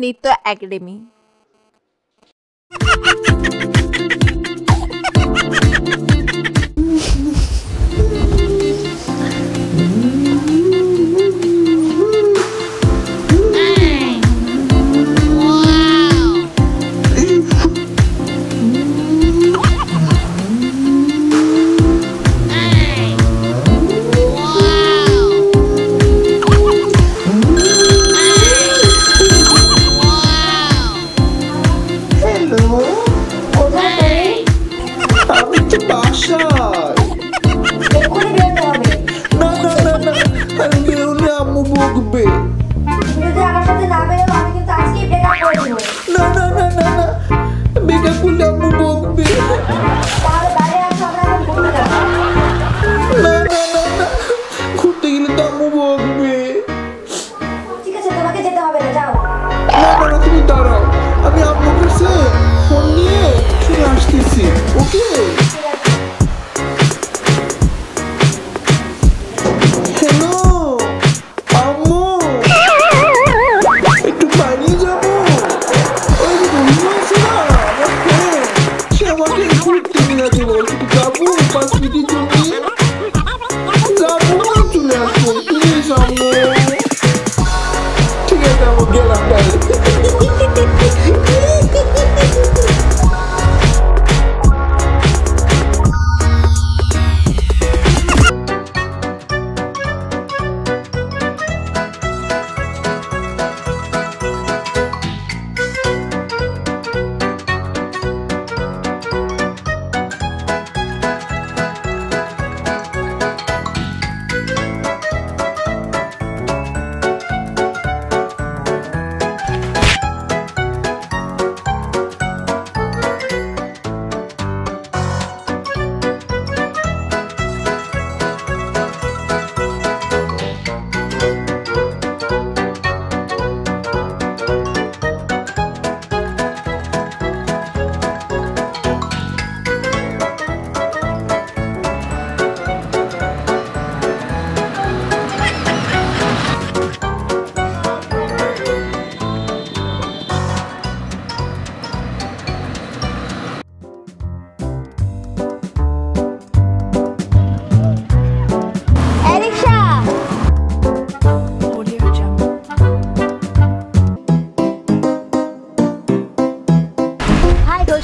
নৃত্য একাডেমি।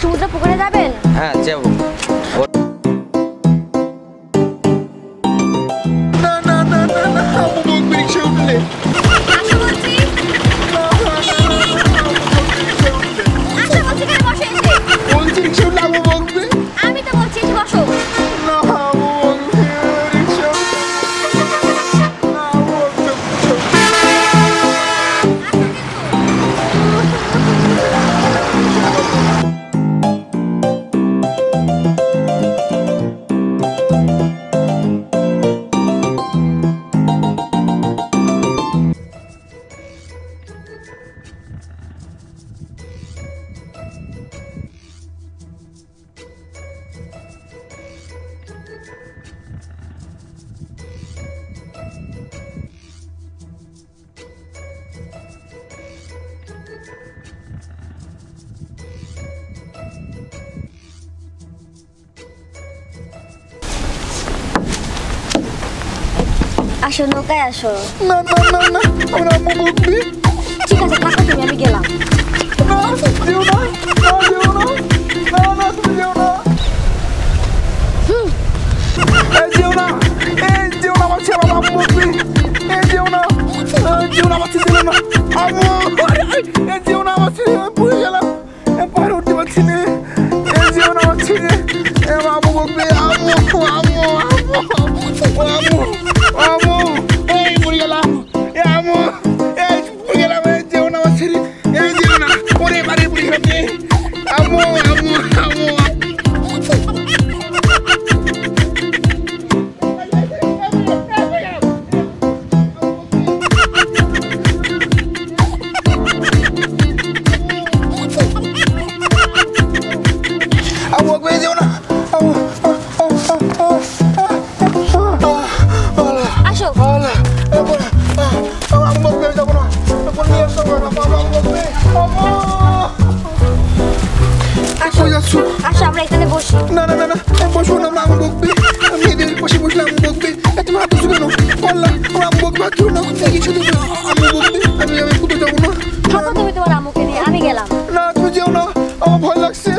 সমুদ্র পুকুরে যাবেন? হ্যাঁ যাব। না না না না না আবু বকবে রিকশা উঠলে। আসো বলছি। আসো বলছি কেন বসে এসে? বলছি রিকশা উঠলে আবু বকবে। আমি তো বলছি এসে বসো। না আবু বকবে রিকশা উঠলে। না আবু বকবে। আসো নৌকায় আসো। না না না না আমরা আবু বকবে। ঠিক আছে থাকো তুমি, আমি গেলাম। না যেও না না যেও না না না তুমি যেও না। যেও না যেও না আমার ছেলে আবু বকবে। যেও না যেও না আমার ছেলে না আবু যেও না আমার ছেলে পড়ে গেলাম পার উঠতে পারছি না। যেও না আমার ছেলে আবু বকবে। আবু আবু আবু আবু আবু এই পড়ে গেলাম আবু এই পড়ে গেলাম। যেও না আমার ছেলে যেও না ওরে বাড়ি পড়ে গেলাম আবু আবু আবু। আসো আসো আমরা এখানে বসি। না না না না বসবো না, আমার আম্মু বকবে। আমি এদের পাশে বসলে আম্মু বকবে। তুমি হাত ধরছো কেন? করলা আমার আম্মু বকবে, হাত ধরো না। কিছু দেবে আম্মু বকবে। আমি কোথাও যাবো না। থাকো তুমি তোমার আম্মুকে নিয়ে, আমি গেলাম। না তুমি যেও না, আমার ভয় লাগছে।